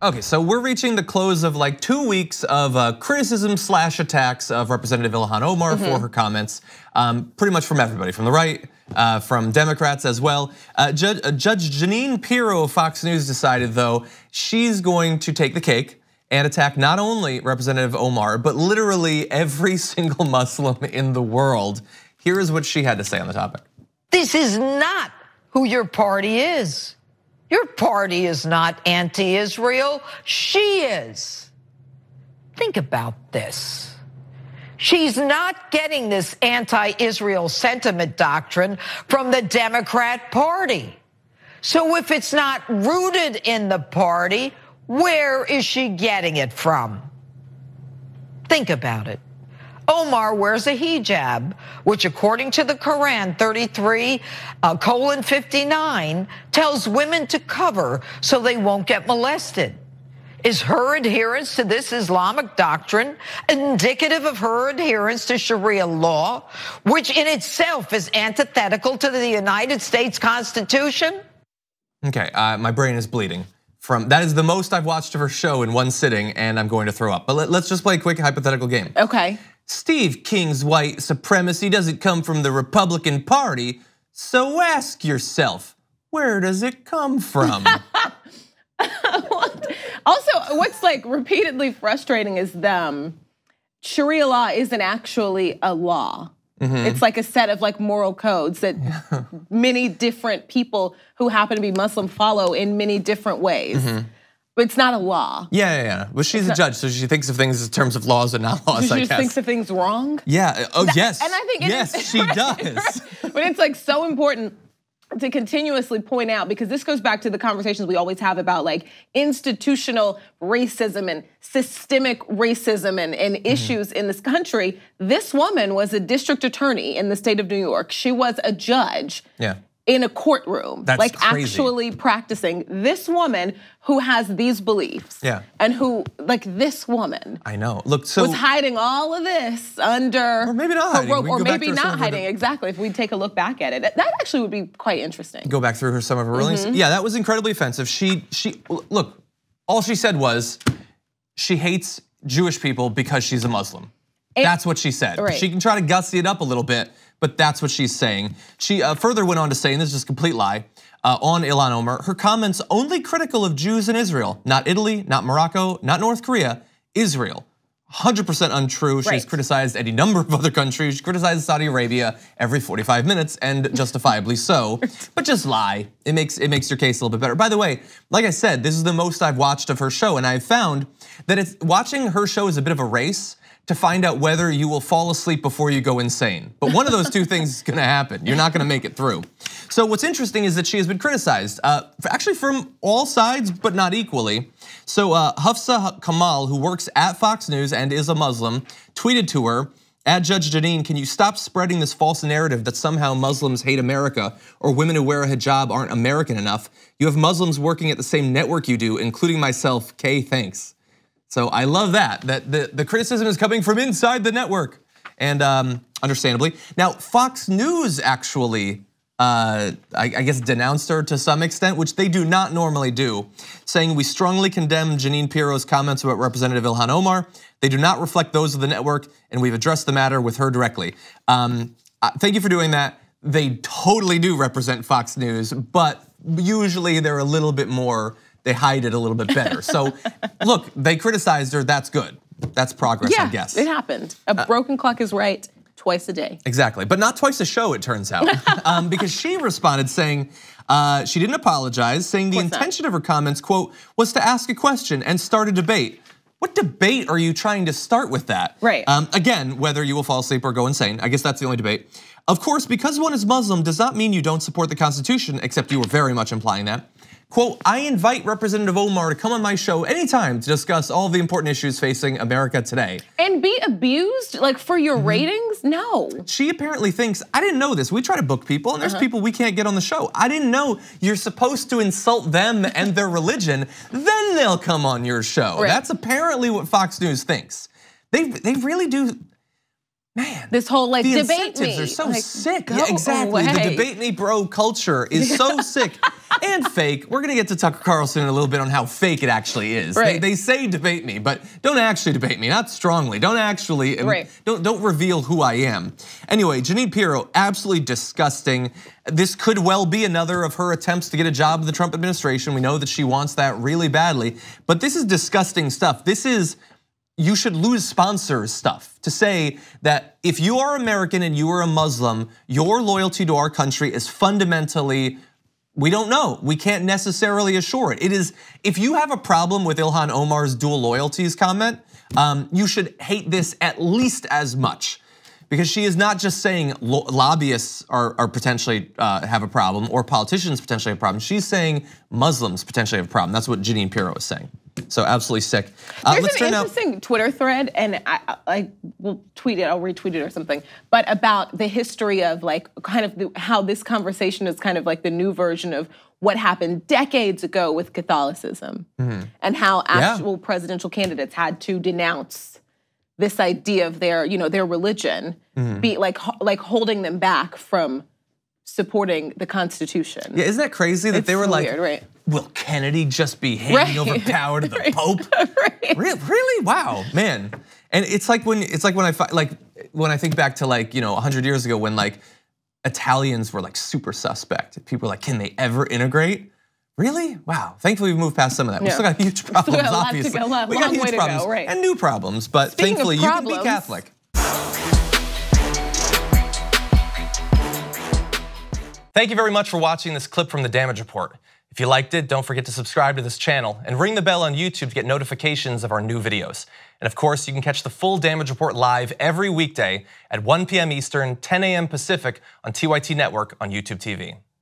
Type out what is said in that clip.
Okay, so we're reaching the close of like 2 weeks of criticism / attacks of Representative Ilhan Omar for her comments, pretty much from everybody, from the right, from Democrats as well. Judge Jeanine Pirro of Fox News decided though, she's going to take the cake and attack not only Representative Omar, but literally every single Muslim in the world. Here is what she had to say on the topic. This is not who your party is. Your party is not anti-Israel, she is. Think about this. She's not getting this anti-Israel sentiment doctrine from the Democrat Party. So if it's not rooted in the party, where is she getting it from? Think about it. Omar wears a hijab, which according to the Quran 33:59 tells women to cover so they won't get molested. Is her adherence to this Islamic doctrine indicative of her adherence to Sharia law, which in itself is antithetical to the United States Constitution? Okay, my brain is bleeding. That is the most I've watched of her show in one sitting, and I'm going to throw up. But let's just play a quick hypothetical game. Okay. Steve King's white supremacy doesn't come from the Republican Party, so ask yourself, where does it come from? Also, what's like repeatedly frustrating is Sharia law isn't actually a law. It's like a set of like moral codes that many different people who happen to be Muslim follow in many different ways. But it's not a law. Yeah. Well, she's a judge, so she thinks of things in terms of laws and not laws, so I she guess. just thinks of things wrong? Yeah, yes. And I think yes, she does. But it's like so important to continuously point out, because this goes back to the conversations we always have about like institutional racism and systemic racism and issues in this country. This woman was a district attorney in the state of New York. She was a judge. Yeah. In a courtroom, That's like crazy. Actually practicing. This woman who has these beliefs, and who, like this woman, I know. Look, so was hiding all of this under, or maybe not hiding, or maybe not hiding. Exactly. If we take a look back at it, that actually would be quite interesting. Go back through some of her rulings. Yeah, that was incredibly offensive. She look, all she said was she hates Jewish people because she's a Muslim. That's what she said. Right. She can try to gussy it up a little bit, but that's what she's saying. She further went on to say, and this is a complete lie, on Ilhan Omar, her comments only critical of Jews in Israel, not Italy, not Morocco, not North Korea, Israel. 100% untrue. She's criticized any number of other countries. She criticizes Saudi Arabia every 45 minutes, and justifiably so. But just lie. It makes your case a little bit better. By the way, like I said, this is the most I've watched of her show, and I've found that watching her show is a bit of a race to find out whether you will fall asleep before you go insane. But one of those two things is gonna happen. You're not gonna make it through. So what's interesting is that she has been criticized, actually from all sides, but not equally. So Hafsa Kamal, who works at Fox News and is a Muslim, tweeted to her, "At Judge Jeanine, can you stop spreading this false narrative that somehow Muslims hate America or women who wear a hijab aren't American enough? You have Muslims working at the same network you do, including myself, Kay, thanks." So I love that the criticism is coming from inside the network, and understandably. Now Fox News actually, I guess denounced her to some extent, which they do not normally do, saying we strongly condemn Jeanine Pirro's comments about Representative Ilhan Omar. They do not reflect those of the network, and we've addressed the matter with her directly. Thank you for doing that. They totally do represent Fox News, but usually they're a little bit more, they hide it a little bit better. So look, they criticized her, that's good. That's progress, I guess. It happened. A broken clock is right twice a day. Exactly, but not twice a show, it turns out. Because she responded saying, she didn't apologize, saying the intention of her comments, quote, was to ask a question and start a debate. What debate are you trying to start with that? Right. Again, whether you will fall asleep or go insane, I guess that's the only debate. Of course, because one is Muslim does not mean you don't support the Constitution, except you were very much implying that. Quote, I invite Representative Omar to come on my show anytime to discuss all the important issues facing America today. And be abused, like for your ratings? No. She apparently thinks, I didn't know this. We try to book people and there's people we can't get on the show. I didn't know you're supposed to insult them and their religion, then they'll come on your show. Right. That's apparently what Fox News thinks. They really do. Man, this whole like the debate incentives me. are so like, sick. go Yeah, exactly. away. The debate me bro culture is so sick and fake. We're gonna get to Tucker Carlson in a little bit on how fake it actually is. Right. They say debate me, but don't actually debate me. Not strongly. Don't actually. Right. Don't reveal who I am. Anyway, Jeanine Pirro, absolutely disgusting. This could well be another of her attempts to get a job in the Trump administration. We know that she wants that really badly, but this is disgusting stuff. This is, you should lose sponsors stuff to say that if you are American and you are a Muslim, your loyalty to our country is fundamentally, we don't know. We can't necessarily assure it. It is, if you have a problem with Ilhan Omar's dual loyalties comment, you should hate this at least as much. Because she is not just saying lobbyists are potentially have a problem or politicians potentially have a problem. She's saying Muslims potentially have a problem. That's what Jeanine Pirro is saying. So absolutely sick. There's an interesting Twitter thread, and I will tweet it, I'll retweet it or something, but about the history of like kind of how this conversation is kind of like the new version of what happened decades ago with Catholicism, and how actual presidential candidates had to denounce this idea of their religion, be like holding them back from supporting the Constitution. Yeah, isn't that crazy that they were like, weird, right? Will Kennedy just be handing over power to the Pope? Really? Wow, man. And it's like when I think back to 100 years ago when like Italians were like super suspect. People were like, can they ever integrate? Really? Wow. Thankfully, we've moved past some of that. We still got huge problems, obviously. We got huge problems and new problems, but thankfully you can be Catholic. Thank you very much for watching this clip from The Damage Report. If you liked it, don't forget to subscribe to this channel and ring the bell on YouTube to get notifications of our new videos. And of course, you can catch the full Damage Report live every weekday at 1 p.m. Eastern, 10 a.m. Pacific on TYT Network on YouTube TV.